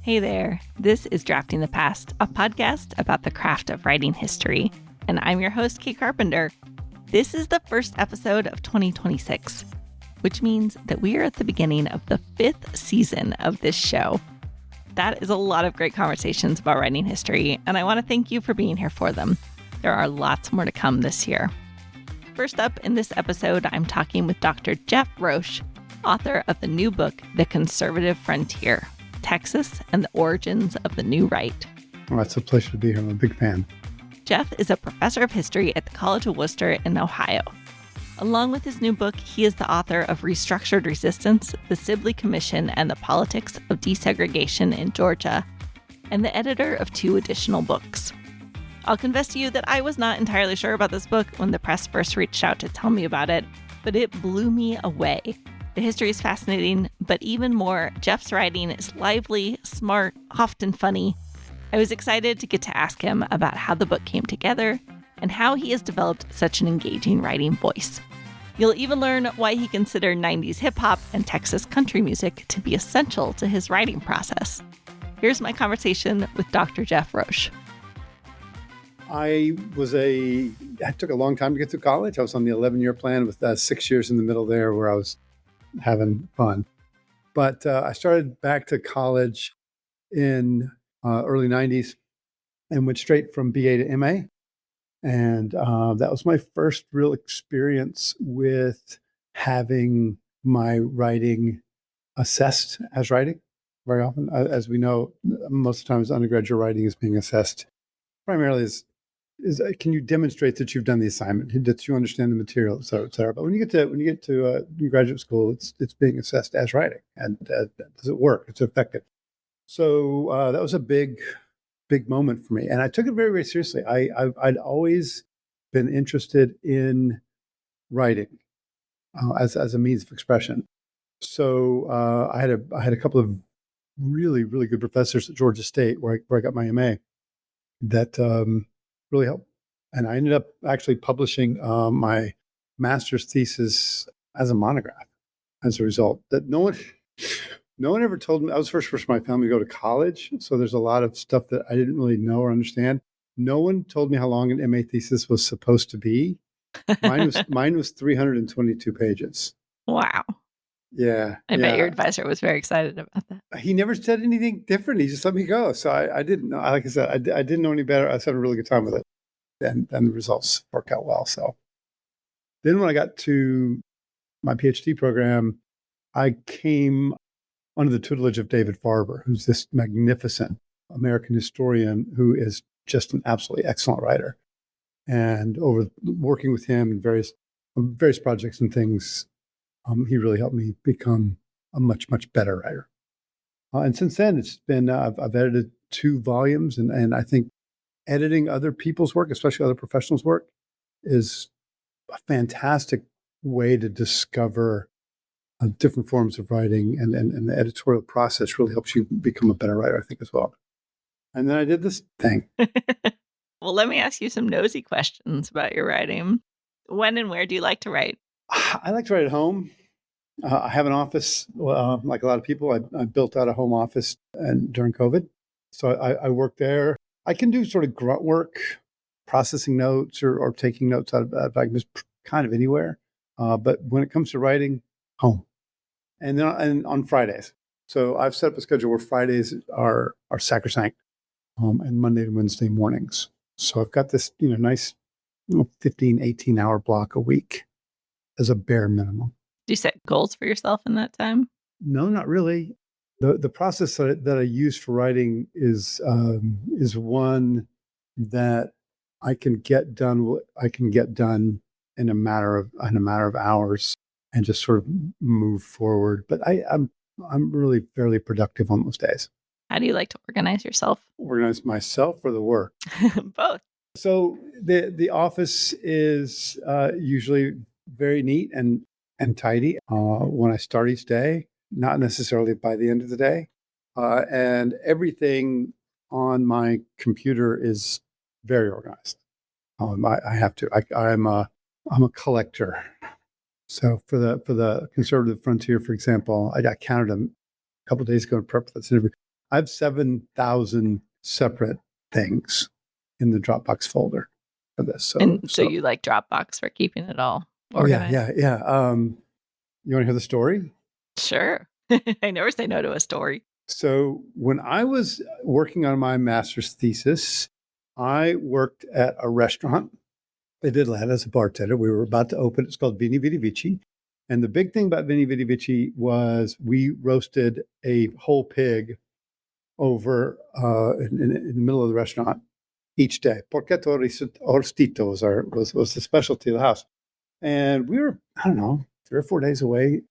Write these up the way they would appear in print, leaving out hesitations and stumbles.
Hey there, this is Drafting the Past, a podcast about the craft of writing history, and I'm your host, Kate Carpenter. This is the first episode of 2026, which means that we are at the beginning of the 5th season of this show. That is a lot of great conversations about writing history, and I want to thank you for being here for them. There are lots more to come this year. First up in this episode, I'm talking with Dr. Jeff Roche, author of the new book, The Conservative Frontier, Texas and the Origins of the New Right. Well, it's a pleasure to be here. I'm a big fan. Jeff is a professor of history at the College of Worcester in Ohio. Along with his new book, he is the author of Restructured Resistance, the Sibley Commission, and the Politics of Desegregation in Georgia, and the editor of 2 additional books. I'll confess to you that I was not entirely sure about this book when the press first reached out to tell me about it, but it blew me away. The history is fascinating, but even more, Jeff's writing is lively, smart, often funny. I was excited to get to ask him about how the book came together and how he has developed such an engaging writing voice. You'll even learn why he considered 90s hip-hop and Texas country music to be essential to his writing process. Here's my conversation with Dr. Jeff Roche. I took a long time to get through college. I was on the 11-year plan with 6 years in the middle there where I was having fun. But I started back to college in early 90s and went straight from BA to MA. And that was my first real experience with having my writing assessed as writing. Very often, as we know, most of the times undergraduate writing is being assessed primarily as can you demonstrate that you've done the assignment, that you understand the material, et cetera, et cetera. But when you get to graduate school, it's being assessed as writing, and does it work? It's effective. So that was a big moment for me, and I took it very, very seriously. I'd always been interested in writing as a means of expression. So I had a couple of really, really good professors at Georgia State where I got my MA that really helped. And I ended up actually publishing my master's thesis as a monograph as a result. That no one ever told me. I was the first person in my family to go to college, so there's a lot of stuff that I didn't really know or understand. No one told me how long an MA thesis was supposed to be. Mine was 322 pages. Wow. Yeah. I bet your advisor was very excited about that. He never said anything different. He just let me go. So I didn't know. Like I said, I didn't know any better. I was having a really good time with it. And the results worked out well. So then when I got to my PhD program, I came under the tutelage of David Farber, who's this magnificent American historian who is just an absolutely excellent writer. And over working with him in various projects and things, he really helped me become a much, much better writer. And since then, it's been I've edited 2 volumes, and I think editing other people's work, especially other professionals' work, is a fantastic way to discover different forms of writing, and the editorial process really helps you become a better writer, I think, as well. And then I did this thing. Well, let me ask you some nosy questions about your writing. When and where do you like to write? I like to write at home. I have an office, like a lot of people. I built out a home office during COVID. So I work there. I can do sort of grunt work, processing notes or taking notes out of just kind of anywhere. But when it comes to writing, home. And then on Fridays. So I've set up a schedule where Fridays are sacrosanct, and Monday and Wednesday mornings. So I've got this nice 15, 18-hour block a week as a bare minimum. Do you set goals for yourself in that time? No, not really. The process that I use for writing is one that I can get done. I can get done in a matter of hours and just sort of move forward. But I'm really fairly productive on those days. How do you like to organize yourself? Organize myself or the work? Both. So the office is usually very neat and tidy when I start each day, not necessarily by the end of the day. And everything on my computer is very organized. I have to. I'm a collector. So for the Conservative Frontier, for example, I counted them a couple of days ago in prep for this interview. I have 7,000 separate things in the Dropbox folder for this. So you like Dropbox for keeping it all organized? Yeah. You want to hear the story? Sure. I never say no to a story. So when I was working on my master's thesis, I worked at a restaurant in Atlanta as a bartender. We were about to open. It's called Vini Vidi Vici. And the big thing about Vini Vidi Vici was we roasted a whole pig over in the middle of the restaurant each day. Porchetto Orstito was the specialty of the house. And we were, I don't know, 3 or 4 days away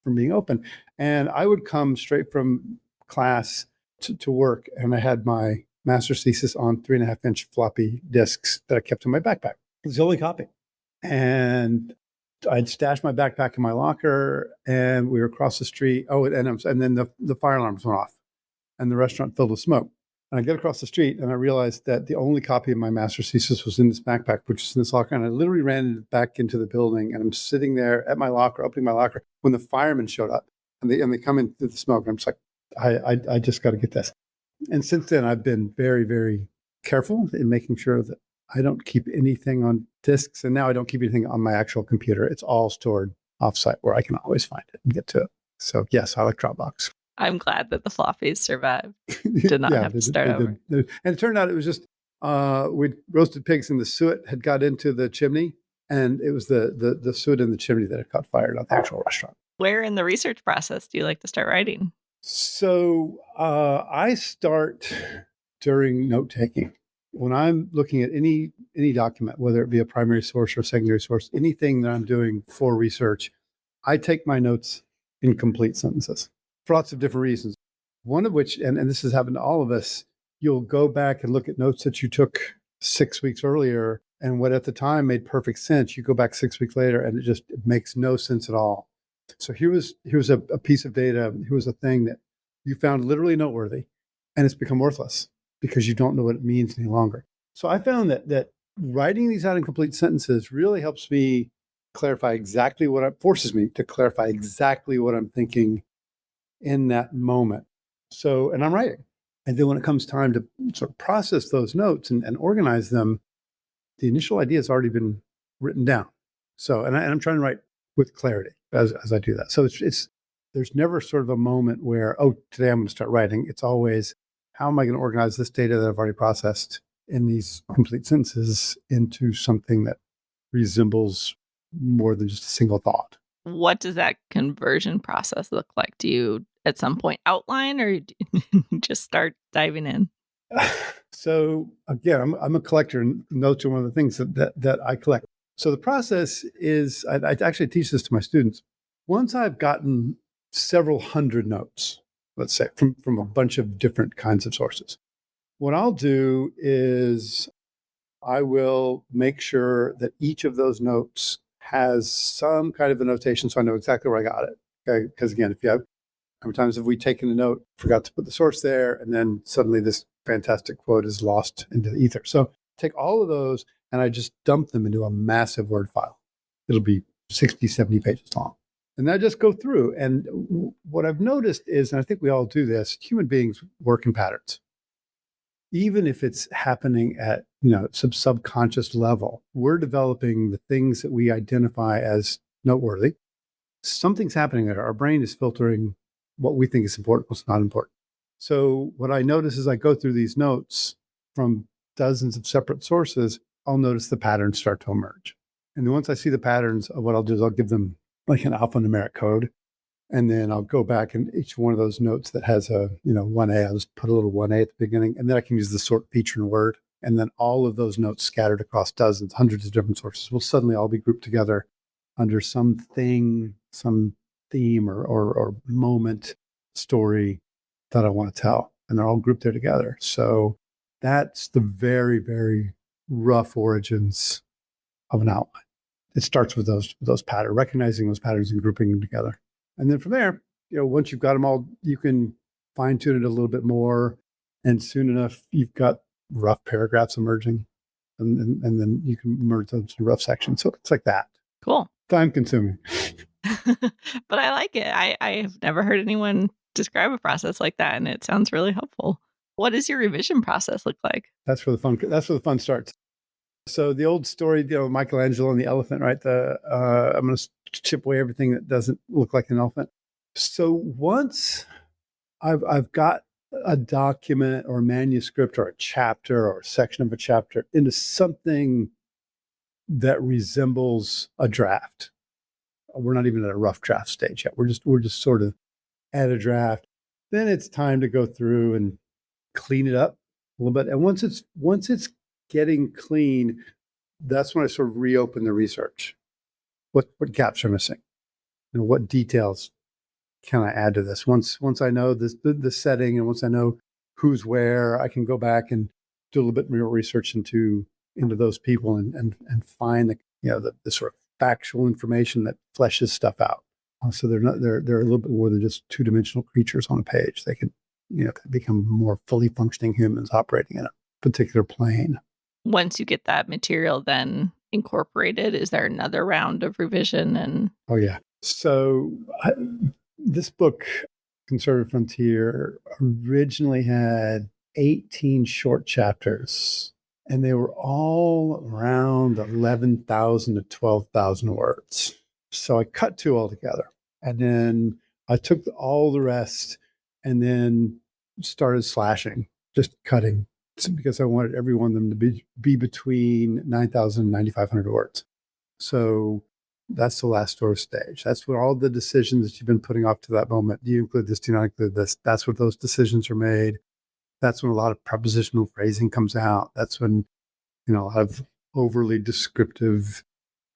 from being open. And I would come straight from class to work, and I had my master's thesis on 3.5-inch floppy disks that I kept in my backpack. It was the only copy. And I'd stashed my backpack in my locker, and we were across the street. Oh, and then the fire alarms went off, and the restaurant filled with smoke. And I get across the street, and I realized that the only copy of my master's thesis was in this backpack, which is in this locker. And I literally ran back into the building, and I'm sitting there at my locker, opening my locker, when the firemen showed up, and they come in through the smoke. And I'm just like, I just got to get this. And since then, I've been very, very careful in making sure that I don't keep anything on disks, and now I don't keep anything on my actual computer. It's all stored offsite where I can always find it and get to it. So yes, I like Dropbox. I'm glad that the floppies survived. Did not have to start over. And it turned out it was just we'd roasted pigs and the suet had got into the chimney, and it was the suet in the chimney that had caught fire, not the actual restaurant. Where in the research process do you like to start writing? So I start during note taking. When I'm looking at any document, whether it be a primary source or secondary source, anything that I'm doing for research, I take my notes in complete sentences for lots of different reasons. One of which, and this has happened to all of us, you'll go back and look at notes that you took 6 weeks earlier, and what at the time made perfect sense, you go back 6 weeks later and it makes no sense at all. So here was a piece of data, here was a thing that you found literally noteworthy, and it's become worthless because you don't know what it means any longer. So I found that writing these out in complete sentences really helps me clarify exactly forces me to clarify exactly what I'm thinking in that moment. So, and I'm writing. And then when it comes time to sort of process those notes and organize them, the initial idea has already been written down. So, and I'm trying to write with clarity as I do that. So there's never sort of a moment where, oh, today I'm going to start writing. It's always, how am I going to organize this data that I've already processed in these complete sentences into something that resembles more than just a single thought? What does that conversion process look like? Do you at some point outline, or just start diving in? So again, I'm a collector, and notes are one of the things that I collect. So the process is, I actually teach this to my students. Once I've gotten several hundred notes, let's say, from a bunch of different kinds of sources, what I'll do is I will make sure that each of those notes has some kind of a notation so I know exactly where I got it. Okay? Because again, how many times have we taken a note, forgot to put the source there, and then suddenly this fantastic quote is lost into the ether. So take all of those and I just dump them into a massive Word file. It'll be 60, 70 pages long. And I just go through. And what I've noticed is, and I think we all do this, human beings work in patterns. Even if it's happening at some subconscious level, we're developing the things that we identify as noteworthy. Something's happening there. Our brain is filtering what we think is important, what's not important. So what I notice as I go through these notes from dozens of separate sources, I'll notice the patterns start to emerge. And then once I see the patterns, what I'll do is I'll give them like an alphanumeric code. And then I'll go back and each one of those notes that has a 1A, I'll just put a little 1A at the beginning. And then I can use the sort feature in Word. And then all of those notes scattered across dozens, hundreds of different sources will suddenly all be grouped together under something, some theme or moment, story that I want to tell. And they're all grouped there together. So that's the very, very rough origins of an outline. It starts with those patterns, recognizing those patterns and grouping them together. And then from there, once you've got them all, you can fine tune it a little bit more. And soon enough, you've got rough paragraphs emerging. And then you can merge those into rough sections. So it's like that. Cool. Time consuming. But I like it. I have never heard anyone describe a process like that, and it sounds really helpful. What does your revision process look like? That's where the fun starts. So the old story, Michelangelo and the elephant, right? I'm going to chip away everything that doesn't look like an elephant. So once I've got a document or a manuscript or a chapter or a section of a chapter into something that resembles a draft. We're not even at a rough draft stage yet. We're just sort of at a draft. Then it's time to go through and clean it up a little bit. And once it's getting clean, that's when I sort of reopen the research. What gaps are missing? What details can I add to this? Once I know the setting and once I know who's where, I can go back and do a little bit more research into those people and find the sort of factual information that fleshes stuff out. So they're a little bit more than just two-dimensional creatures on a page. They can become more fully functioning humans operating in a particular plane. Once you get that material then incorporated, is there another round of revision? Oh yeah. So this book, Conservative Frontier, originally had 18 short chapters, and they were all around 11,000 to 12,000 words. So I cut two altogether, and then I took all the rest and then started slashing, just cutting, because I wanted every one of them to be between 9,000 and 9,500 words. So that's the last storage stage. That's where all the decisions that you've been putting off to that moment. Do you include this? Do you not include this? That's where those decisions are made. That's when a lot of prepositional phrasing comes out. That's when a lot of overly descriptive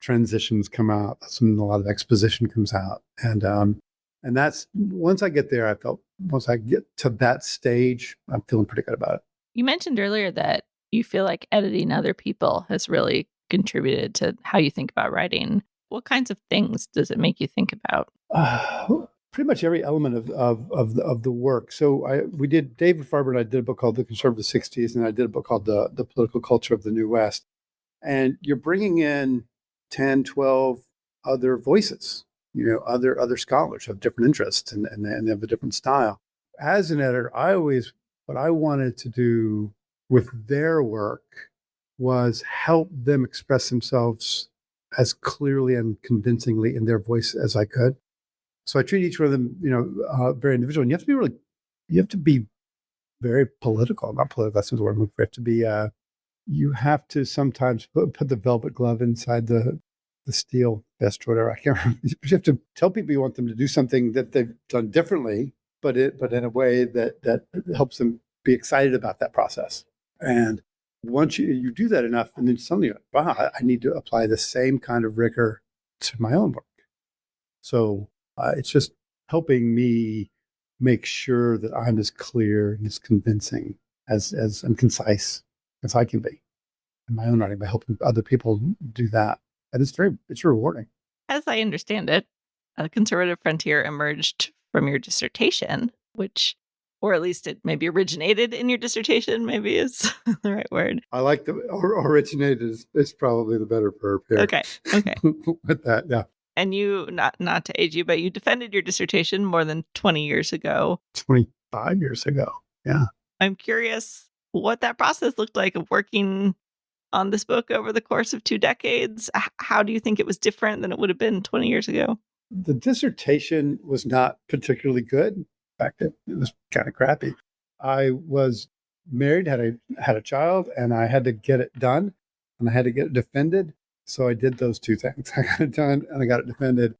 transitions come out. That's when a lot of exposition comes out. And that's once I get there, once I get to that stage, I'm feeling pretty good about it. You mentioned earlier that you feel like editing other people has really contributed to how you think about writing. What kinds of things does it make you think about? Pretty much every element of the work. So we did, David Farber and I did a book called The Conservative 60s, and I did a book called The Political Culture of the New West. And you're bringing in 10, 12 other voices, other scholars have different interests and they have a different style. As an editor, what I wanted to do with their work was help them express themselves as clearly and convincingly in their voice as I could. So I treat each one of them, very individual. And you have to be very political. Not political, that's the word I'm looking for. You have to sometimes put the velvet glove inside the steel vest, or whatever. I can't remember. You have to tell people you want them to do something that they've done differently, but in a way that helps them be excited about that process. And once you do that enough, and then suddenly you're like, wow, I need to apply the same kind of rigor to my own work. So it's just helping me make sure that I'm as clear and as convincing as and concise as I can be in my own writing by helping other people do that. And it's rewarding. As I understand it, a conservative frontier emerged from your dissertation, or at least it maybe originated in your dissertation, maybe is the right word. I like originated is probably the better verb here. Okay. With that, yeah. And you, not to age you, but you defended your dissertation more than 20 years ago. 25 years ago, yeah. I'm curious what that process looked like of working on this book over the course of 2 decades. How do you think it was different than it would have been 20 years ago? The dissertation was not particularly good. In fact, it was kind of crappy. I was married, had a child, and I had to get it done, and I had to get it defended. So I did those two things. I got it done, and I got it defended.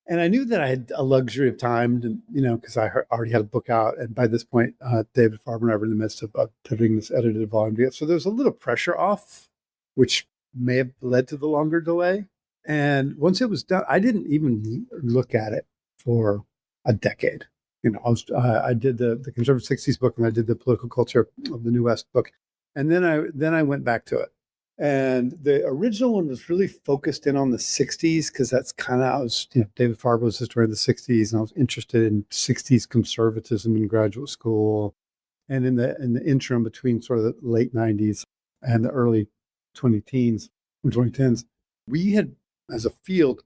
And I knew that I had a luxury of time, because I already had a book out. And by this point, David Farber and I were in the midst of putting this edited volume together. So there was a little pressure off, which may have led to the longer delay. And once it was done, I didn't even look at it for a decade. I did the Conservative 60s book, and I did the Political Culture of the New West book. And then I went back to it. And the original one was really focused in on the 60s, because that's kind of, David Farber was a historian of the 60s, and I was interested in 60s conservatism in graduate school. And in the interim between sort of the late 90s and the early 2010s, we had, as a field,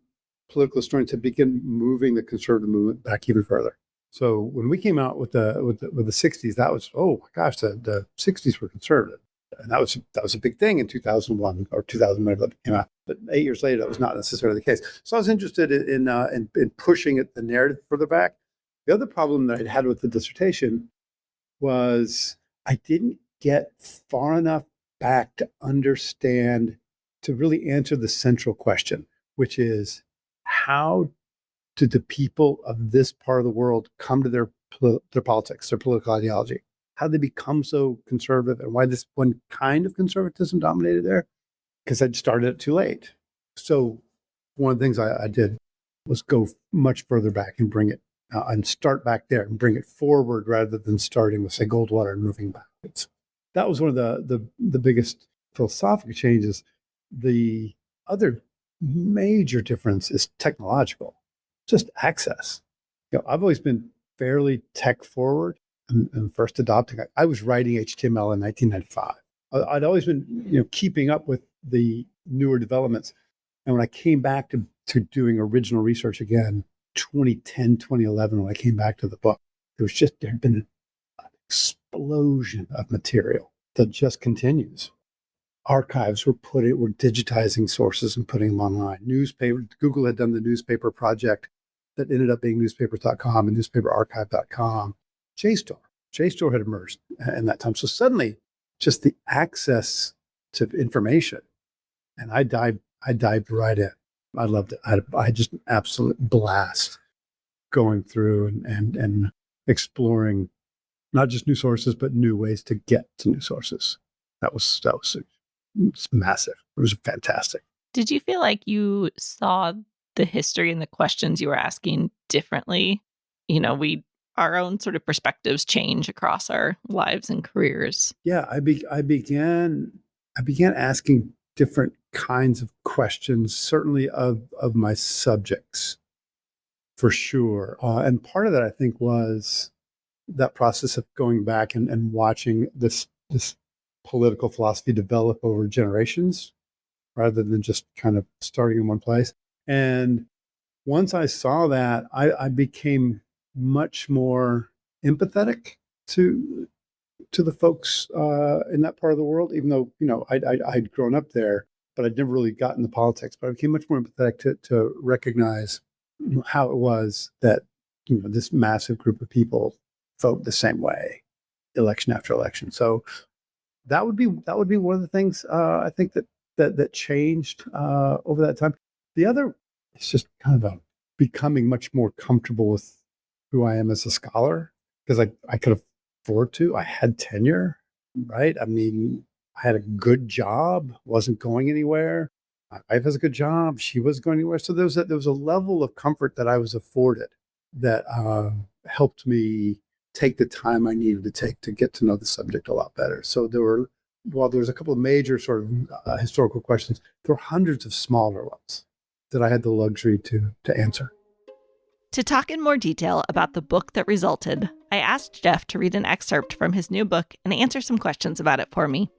political historians had begun moving the conservative movement back even further. So when we came out with the 60s, that was, oh my gosh, the 60s were conservative. And that was a big thing in 2001 or 2000 whenever that came out. But 8 years later, that was not necessarily the case. So I was interested in pushing the narrative further back. The other problem that I'd had with the dissertation was I didn't get far enough back to understand, to really answer the central question, which is how did the people of this part of the world come to their politics, their political ideology? How did they become so conservative, and why this one kind of conservatism dominated there? Because I'd started it too late. So one of the things I did was go much further back and bring it and start back there and bring it forward rather than starting with, say, Goldwater and moving backwards. That was one of the biggest philosophical changes. The other major difference is technological, just access. I've always been fairly tech forward and first adopting. I was writing HTML in 1995. I'd always been, keeping up with the newer developments. And when I came back to doing original research again, 2010, 2011, when I came back to the book, there had been an explosion of material that just continues. Archives were digitizing sources and putting them online. Google had done the newspaper project that ended up being newspapers.com and newspaperarchive.com. JSTOR had emerged in that time. So suddenly, just the access to information, and I dived right in. I loved it. I just an absolute blast going through and exploring not just new sources, but new ways to get to new sources. That was it's massive. It was fantastic. Did you feel like you saw the history and the questions you were asking differently? Our own sort of perspectives change across our lives and careers. Yeah, I began asking different kinds of questions, certainly of my subjects, for sure. And part of that, I think, was that process of going back and watching this political philosophy develop over generations, rather than just kind of starting in one place. And once I saw that, I became much more empathetic to the folks in that part of the world, even though, I'd grown up there, but I'd never really gotten the politics. But I became much more empathetic to recognize how it was that, this massive group of people vote the same way, election after election. So that would be one of the things I think that changed over that time. The other is just kind of becoming much more comfortable with who I am as a scholar, because I could afford to. I had tenure, right? I mean, I had a good job, wasn't going anywhere. My wife has a good job; she was going anywhere. So there was a level of comfort that I was afforded that helped me take the time I needed to take to get to know the subject a lot better. So while there was a couple of major sort of historical questions, there were hundreds of smaller ones that I had the luxury to answer. To talk in more detail about the book that resulted, I asked Jeff to read an excerpt from his new book and answer some questions about it for me.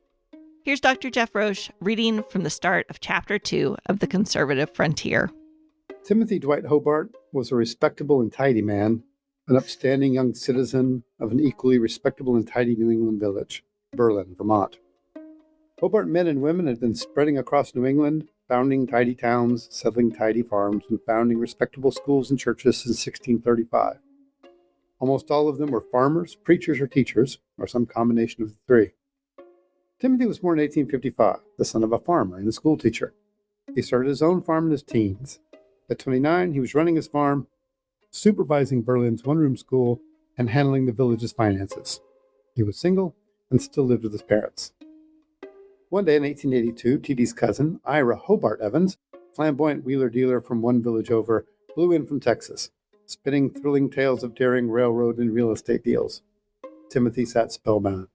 Here's Dr. Jeff Roche reading from the start of Chapter 2 of The Conservative Frontier. Timothy Dwight Hobart was a respectable and tidy man, an upstanding young citizen of an equally respectable and tidy New England village, Berlin, Vermont. Hobart men and women had been spreading across New England, founding tidy towns, settling tidy farms, and founding respectable schools and churches since 1635. Almost all of them were farmers, preachers, or teachers, or some combination of the three. Timothy was born in 1855, the son of a farmer and a school teacher. He started his own farm in his teens. At 29, he was running his farm, supervising Berlin's one-room school, and handling the village's finances. He was single and still lived with his parents. One day in 1882, T.D.'s cousin, Ira Hobart Evans, flamboyant wheeler-dealer from one village over, flew in from Texas, spinning thrilling tales of daring railroad and real estate deals. Timothy sat spellbound.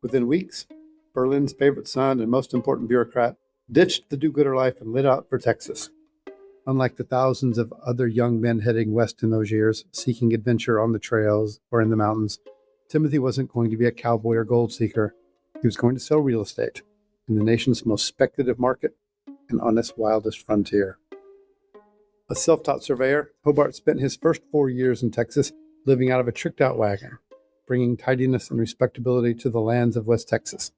Within weeks, Berlin's favorite son and most important bureaucrat ditched the do-gooder life and lit out for Texas. Unlike the thousands of other young men heading west in those years, seeking adventure on the trails or in the mountains, Timothy wasn't going to be a cowboy or gold seeker. He was going to sell real estate in the nation's most speculative market and on its wildest frontier. A self-taught surveyor, Hobart spent his first 4 years in Texas living out of a tricked-out wagon, bringing tidiness and respectability to the lands of West Texas.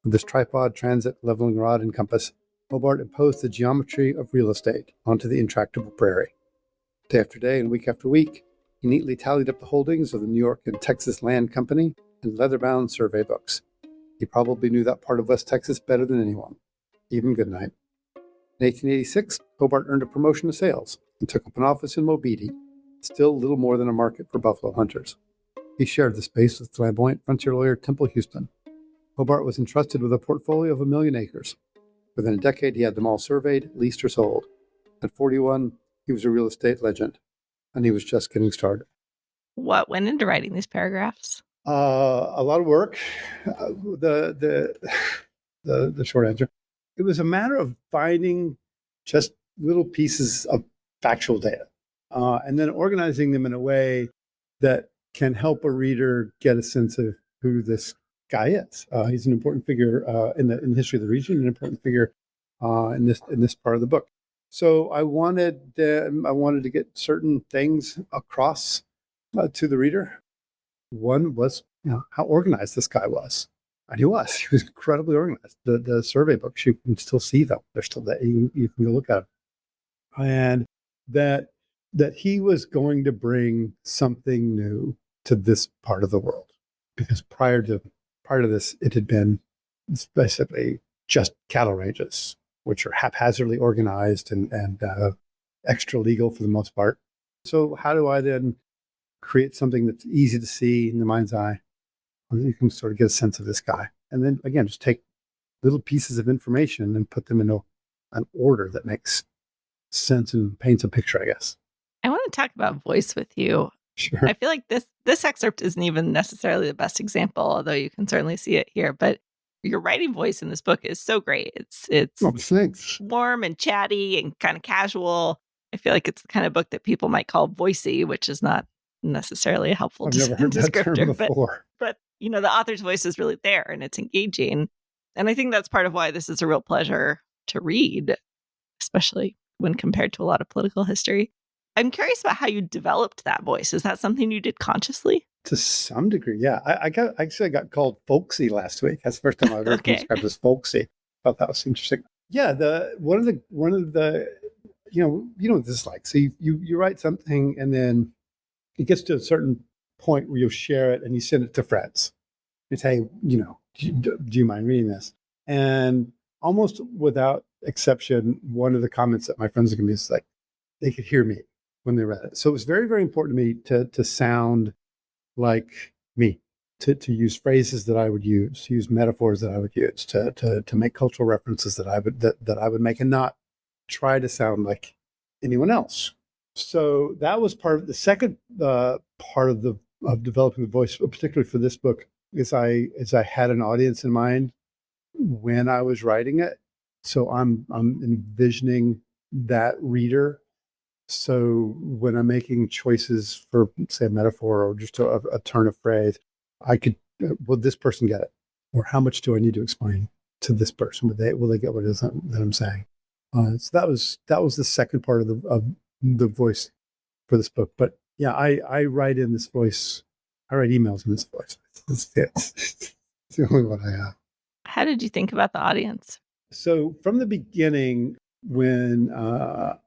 With this tripod, transit, leveling rod, and compass, Hobart imposed the geometry of real estate onto the intractable prairie. Day after day and week after week, he neatly tallied up the holdings of the New York and Texas Land Company in leather-bound survey books. He probably knew that part of West Texas better than anyone, even Goodnight. In 1886, Hobart earned a promotion to sales and took up an office in Mobeetie, still little more than a market for buffalo hunters. He shared the space with flamboyant frontier lawyer Temple Houston. Hobart was entrusted with a portfolio of 1 million acres. Within a decade, he had them all surveyed, leased, or sold. At 41, he was a real estate legend, and he was just getting started. What went into writing these paragraphs? A lot of work. The short answer, it was a matter of finding just little pieces of factual data, and then organizing them in a way that can help a reader get a sense of who this guy is. He's an important figure in the history of the region, an important figure in this part of the book. So I wanted to get certain things across to the reader. One was, how organized this guy was. And he was. He was incredibly organized. The survey books, you can still see them. They're still there. You can go look at them. And that he was going to bring something new to this part of the world. Because prior to this, it had been basically just cattle ranges, which are haphazardly organized and extra legal for the most part. So how do I then create something that's easy to see in the mind's eye? You can sort of get a sense of this guy. And then, again, just take little pieces of information and put them into an order that makes sense and paints a picture, I guess. I want to talk about voice with you. Sure. I feel like this excerpt isn't even necessarily the best example, although you can certainly see it here. But your writing voice in this book is so great. It's Thanks. warm and chatty and kind of casual. I feel like it's the kind of book that people might call voicey, which is not necessarily a helpful I've never heard that term before. But the author's voice is really there and it's engaging. And I think that's part of why this is a real pleasure to read, especially when compared to a lot of political history. I'm curious about how you developed that voice. Is that something you did consciously? To some degree, yeah. I got called folksy last week. That's the first time I've ever been described as folksy. I thought that was interesting. Yeah, one of the what this is like. So you write something and then it gets to a certain point where you'll share it and you send it to friends. You say, do you mind reading this? And almost without exception, one of the comments that my friends are going to be is like, they could hear me when they read it. So it was very, very important to me to sound like me, to use phrases that I would use metaphors that I would use, to make cultural references that I would make, and not try to sound like anyone else. So that was part of the second part of developing the voice, particularly for this book, is I had an audience in mind when I was writing it. So I'm envisioning that reader. So when I'm making choices for, say, a metaphor or just a turn of phrase, I could, will this person get it? Or how much do I need to explain to this person? Will they get what it is that I'm saying? So that was the second part of the voice for this book. But yeah, I write in this voice. I write emails in this voice. It's the only one I have. How did you think about the audience? So from the beginning, when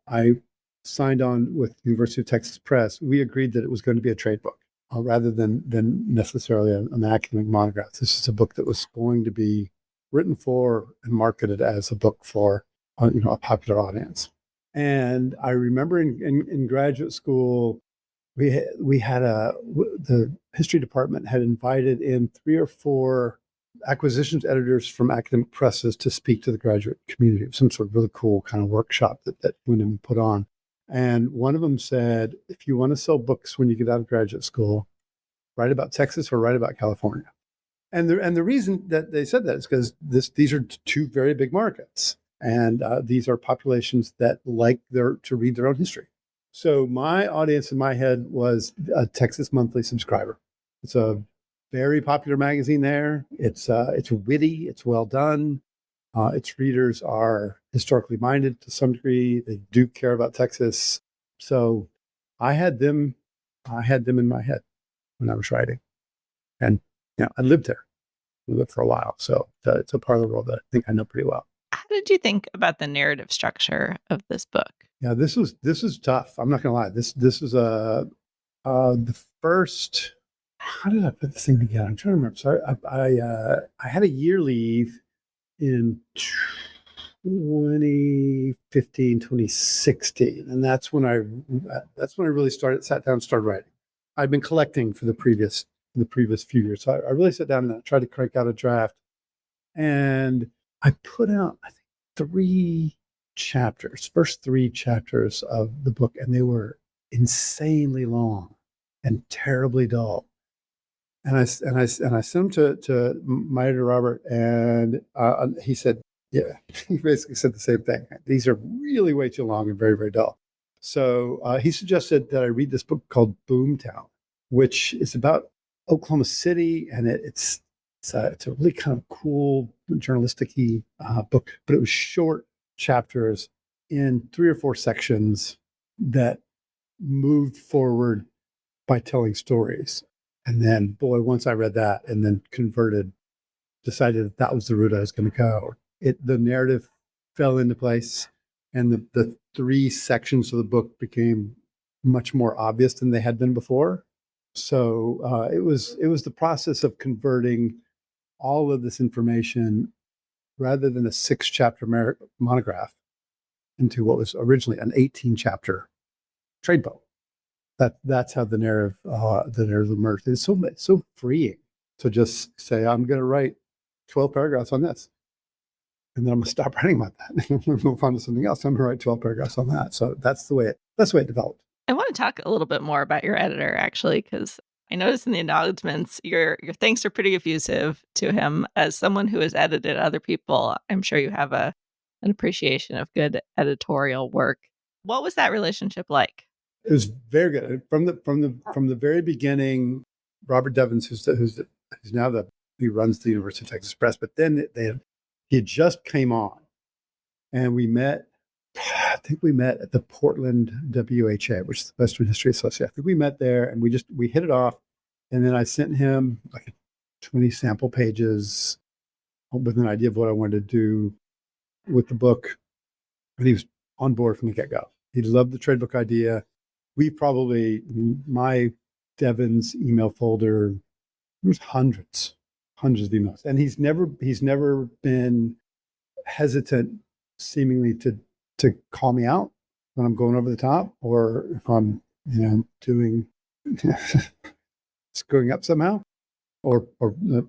I signed on with University of Texas Press, we agreed that it was going to be a trade book rather than necessarily an academic monograph. This is a book that was going to be written for and marketed as a book for a popular audience. And I remember in graduate school, we had the history department had invited in 3 or 4 acquisitions editors from academic presses to speak to the graduate community. Some sort of really cool kind of workshop that Wyndham put on. And one of them said, if you want to sell books when you get out of graduate school, write about Texas or write about California. And the reason that they said that is because these are 2 very big markets. And these are populations that like to read their own history. So my audience in my head was a Texas Monthly subscriber. It's a very popular magazine there. It's witty. It's well done. Its readers are historically minded to some degree. They do care about Texas. So I had them I had them in my head when I was writing. And I lived there. I lived for a while. So it's a part of the world that I think I know pretty well. How did you think about the narrative structure of this book? Yeah, this was tough. I'm not gonna lie. This was the first. How did I put this thing together? I'm trying to remember. Sorry, I had a year leave in 2015, 2016, and that's when I really sat down and started writing. I'd been collecting for the previous few years. So I really sat down and I tried to crank out a draft, and I put out, I think, first three chapters of the book, and they were insanely long and terribly dull. And I sent them to my editor Robert, and he said, "Yeah." He basically said the same thing. These are really way too long and very, very dull. So he suggested that I read this book called Boomtown, which is about Oklahoma City, and it's a really kind of cool journalistic-y book, but it was short chapters in 3 or 4 sections that moved forward by telling stories. And then, boy, once I read that and then decided that was the route I was going to go. The narrative fell into place, and the 3 sections of the book became much more obvious than they had been before. So it was the process of converting all of this information, rather than a 6-chapter monograph, into what was originally an 18-chapter trade book. That's how the narrative emerged. It's so freeing to just say, I'm going to write 12 paragraphs on this, and then I'm going to stop writing about that and move on to something else. I'm going to write 12 paragraphs on that. So that's the way it developed. I want to talk a little bit more about your editor, actually, because I noticed in the acknowledgments your thanks are pretty effusive to him. As someone who has edited other people, I'm sure you have an appreciation of good editorial work. What was that relationship like? It was very good from the very beginning. Robert Devins, who's now he runs the University of Texas Press, but then he had just came on, and we met. I think we met at the Portland WHA, which is the Western History Association. I think we met there, and we hit it off. And then I sent him like 20 sample pages with an idea of what I wanted to do with the book, and he was on board from the get-go. He loved the trade book idea. My Devins email folder, there's hundreds of emails, and he's never been hesitant, seemingly, to call me out when I'm going over the top, or if I'm doing screwing up somehow, or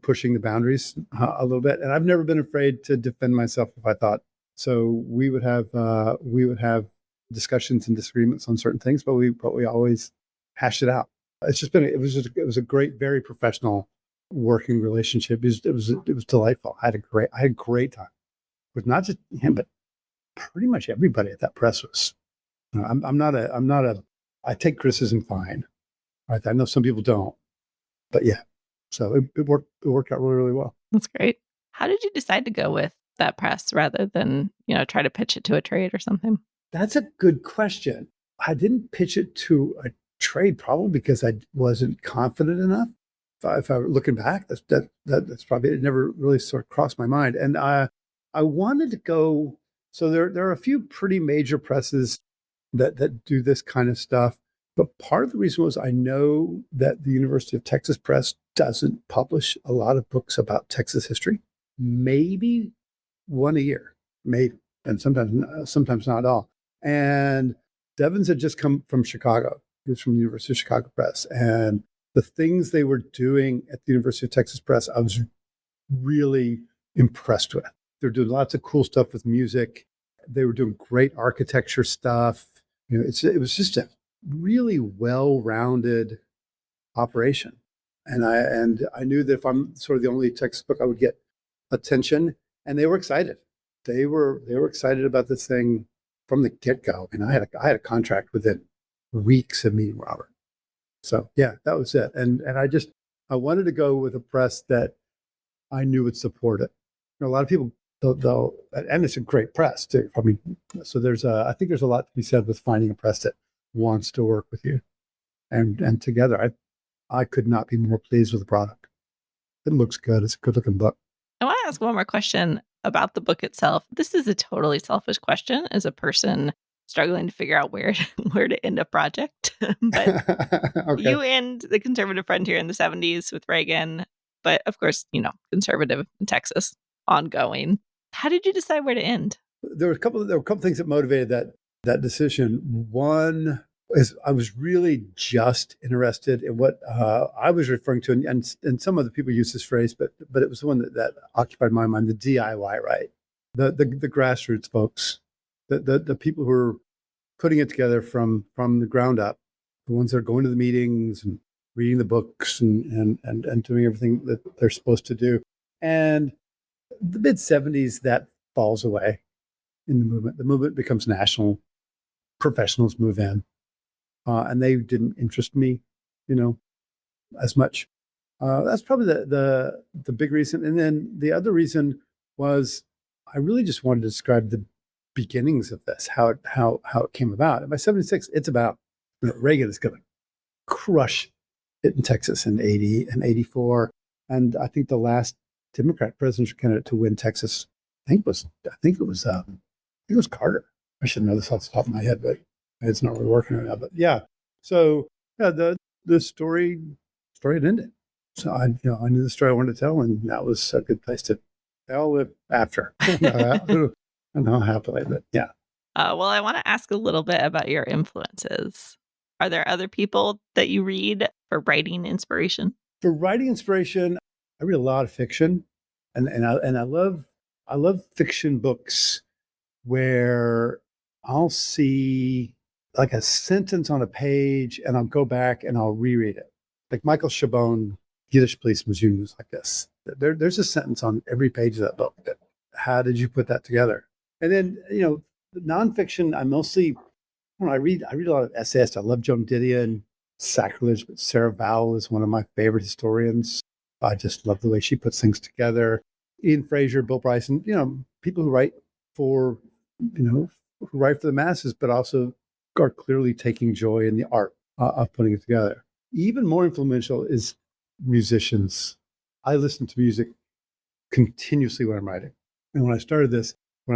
pushing the boundaries a little bit. And I've never been afraid to defend myself if I thought so. We would have discussions and disagreements on certain things, but we always hashed it out. It was a great, very professional working relationship. It was delightful. I had a great time with not just him, but pretty much everybody at that press was. I take criticism fine. Right? I know some people don't, but yeah. So it worked out really, really well. That's great. How did you decide to go with that press rather than try to pitch it to a trade or something? That's a good question. I didn't pitch it to a trade, probably because I wasn't confident enough. If I were looking back, that's probably, it never really sort of crossed my mind. And I wanted to go. So there are a few pretty major presses that do this kind of stuff. But part of the reason was I know that the University of Texas Press doesn't publish a lot of books about Texas history. Maybe one a year, maybe, and sometimes not at all. And Devins had just come from Chicago. He was from the University of Chicago Press. And the things they were doing at the University of Texas Press, I was really impressed with. They were doing lots of cool stuff with music. They were doing great architecture stuff. It was just a really well-rounded operation. And I knew that if I'm sort of the only textbook, I would get attention. And they were excited. They were excited about this thing from the get-go. And I had a contract within weeks of meeting Robert. So yeah, that was it. And I wanted to go with a press that I knew would support it. A lot of people, they'll and it's a great press too. I mean, so I think there's a lot to be said with finding a press that wants to work with you And together, I could not be more pleased with the product. It looks good. It's a good looking book. I want to ask one more question about the book itself. This is a totally selfish question as a person struggling to figure out where where to end a project. But Okay. you end the conservative frontier in the 70s with Reagan, but of course, conservative in Texas ongoing. How did you decide where to end? There were a couple things that motivated that decision. One is I was really just interested in what I was referring to, and some other people use this phrase, but it was the one that occupied my mind: the DIY, right? The grassroots folks, the people who are putting it together from the ground up, the ones that are going to the meetings and reading the books and doing everything that they're supposed to do. And the mid 70s, that falls away in the movement. The movement becomes national. Professionals move in, and they didn't interest me, as much. That's probably the big reason. And then the other reason was I really just wanted to describe the beginnings of this, how it came about. And by 76, it's about Reagan is going to crush it in Texas in 80 and 84. And I think the last Democrat presidential candidate to win Texas, I think it was Carter. I should know this off the top of my head, but it's not really working right now. But yeah, so yeah, the story had ended. So I knew the story I wanted to tell, and that was a good place to tell it after. And how happily, but yeah. Well, I want to ask a little bit about your influences. Are there other people that you read for writing inspiration? For writing inspiration, I read a lot of fiction, and I love fiction books where I'll see like a sentence on a page, and I'll go back and I'll reread it. Like Michael Chabon, Yiddish Policeman's Union was like this. There's a sentence on every page of that book. How did you put that together? And then nonfiction, I read a lot of essayists. I love Joan Didion, Sacrilege, but Sarah Vowell is one of my favorite historians. I just love the way she puts things together. Ian Fraser, Bill Bryson, people who write for, who write for the masses, but also are clearly taking joy in the art of putting it together. Even more influential is musicians. I listen to music continuously when I'm writing. And when I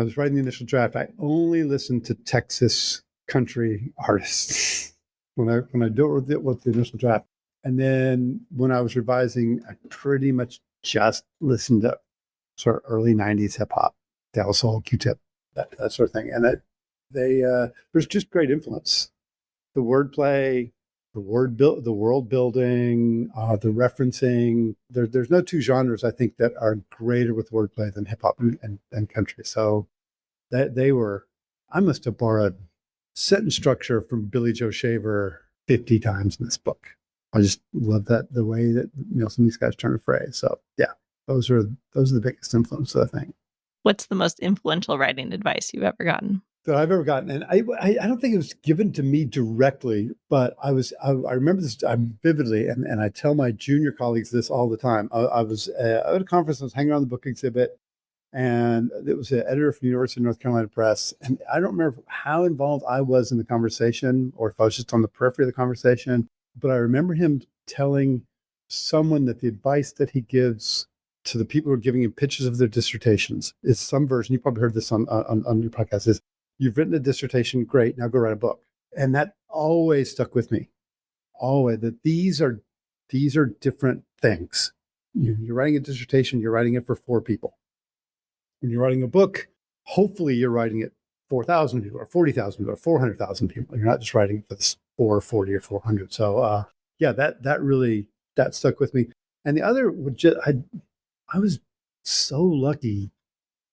was writing the initial draft, I only listened to Texas country artists when I do it with the initial draft. And then when I was revising, I pretty much just listened to sort of early 90s hip hop, De La Soul, Q-Tip, that sort of thing. And there's just great influence. The wordplay, the world building, the referencing. There's no two genres I think that are greater with wordplay than hip hop and country. So I must have borrowed sentence structure from Billy Joe Shaver 50 times in this book. I just love the way that some of these guys turn a phrase. So yeah, those are the biggest influences, I think. What's the most influential writing advice you've ever gotten? That I've ever gotten, and I don't think it was given to me directly, but I remember this vividly, and I tell my junior colleagues this all the time. I was at a conference, I was hanging around the book exhibit, and it was an editor from the University of North Carolina Press, and I don't remember how involved I was in the conversation, or if I was just on the periphery of the conversation, but I remember him telling someone that the advice that he gives to the people who are giving him pitches of their dissertations is some version. You probably heard this on your podcast. Is you've written a dissertation, great. Now go write a book. And that always stuck with me. Always, that these are different things. You're writing a dissertation, you're writing it for 4 people. When you're writing a book, hopefully you're writing it 4,000 people or 40,000 people or 400,000 people. You're not just writing it for this 4 or 40 or 400. So yeah, that really stuck with me. And the other would just, I was so lucky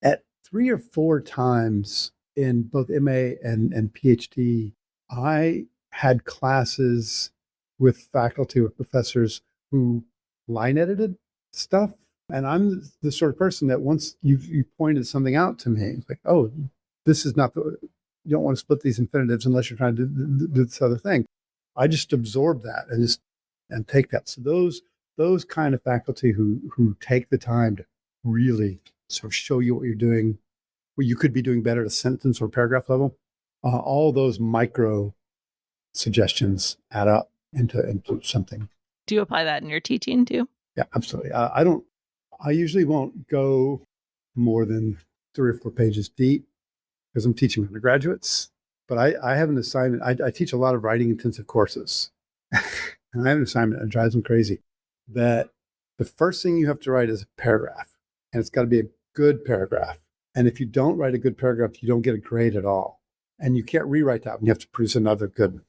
at 3 or 4 times in both MA and PhD, I had classes with faculty, with professors who line edited stuff. And I'm the sort of person that once you pointed something out to me, it's like, oh, this is not you don't want to split these infinitives unless you're trying to do this other thing. I just absorb that and take that. So those kind of faculty who take the time to really sort of show you what you're doing, what you could be doing better at a sentence or paragraph level, all those micro suggestions add up. into something. Do you apply that in your teaching too? Yeah, absolutely. I usually won't go more than 3 or 4 pages deep because I'm teaching undergraduates. But I have an assignment. I teach a lot of writing intensive courses. And I have an assignment that drives them crazy, that the first thing you have to write is a paragraph. And it's got to be a good paragraph. And if you don't write a good paragraph, you don't get a grade at all. And you can't rewrite that one. You have to produce another good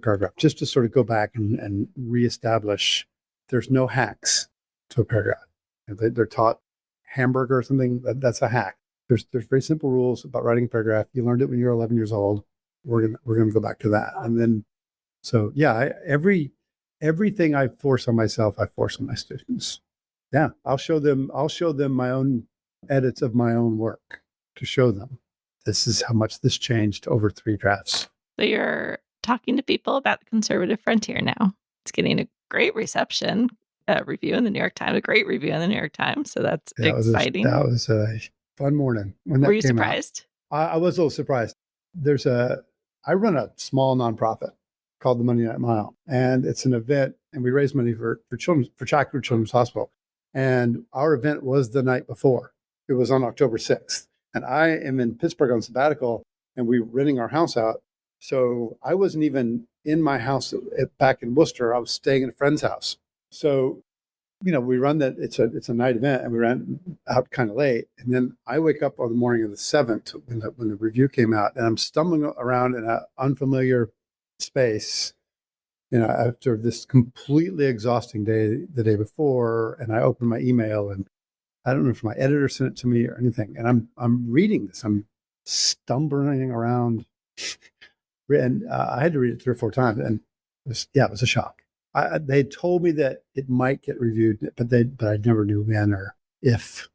paragraph just to sort of go back and reestablish there's no hacks to a paragraph. They're taught hamburger or something. That's a hack. There's very simple rules about writing a paragraph. You learned it when you were 11 years old. We're gonna go back to that. And then, so yeah, everything I force on myself, I force on my students. Yeah, I'll show them my own edits of my own work to show them this is how much this changed over 3 drafts. So you're talking to people about the conservative frontier now. It's getting a great reception, review in the New York Times, a great review in the New York Times. So that's exciting. That was a fun morning when that came out. Were you surprised? I was a little surprised. I run a small nonprofit called the Monday Night Mile, and it's an event, and we raise money for Chaco Children's Hospital. And our event was the night before. It was on October 6th. And I am in Pittsburgh on sabbatical, and we were renting our house out. So I wasn't even in my house back in Worcester. I was staying in a friend's house. So, we run that. It's a night event, and we ran out kind of late. And then I wake up on the morning of the 7th when the review came out, and I'm stumbling around in an unfamiliar space, after this completely exhausting day the day before. And I open my email, and I don't know if my editor sent it to me or anything. And I'm reading this. I'm stumbling around. And I had to read it 3 or 4 times, and it was a shock. They told me that it might get reviewed, but I never knew when or if.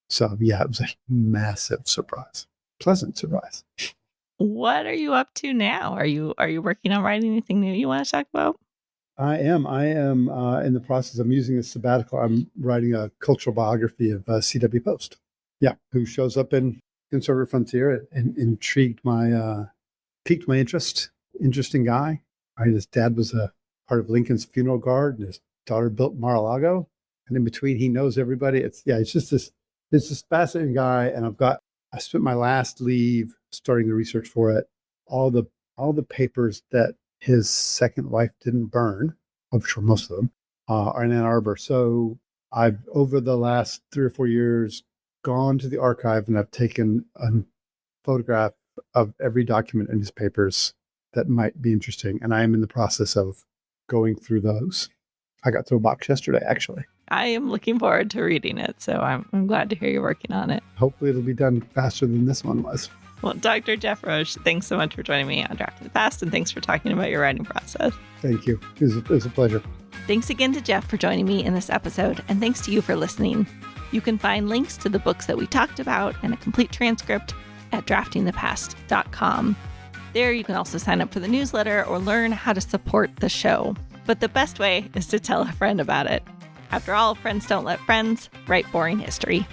So yeah, it was a massive surprise, pleasant surprise. What are you up to now? Are you working on writing anything new you want to talk about? I am in the process. I'm using a sabbatical. I'm writing a cultural biography of C.W. Post. Yeah, who shows up in Conservative Frontier and piqued my interest. Interesting guy. His dad was a part of Lincoln's funeral guard, and his daughter built Mar-a-Lago. And in between, he knows everybody. It's just this fascinating guy. And I spent my last leave starting the research for it. All the papers that his second wife didn't burn, I'm sure most of them, are in Ann Arbor. So I've, over the last 3 or 4 years, gone to the archive, and I've taken a photograph of every document in his papers that might be interesting. And I am in the process of going through those. I got through a box yesterday, actually. I am looking forward to reading it, so I'm glad to hear you're working on it. Hopefully it'll be done faster than this one was. Well, Dr. Jeff Roche, thanks so much for joining me on Drafting the Past, and thanks for talking about your writing process. Thank you. It was a pleasure. Thanks again to Jeff for joining me in this episode, and thanks to you for listening. You can find links to the books that we talked about and a complete transcript at draftingthepast.com. There you can also sign up for the newsletter or learn how to support the show. But the best way is to tell a friend about it. After all, friends don't let friends write boring history.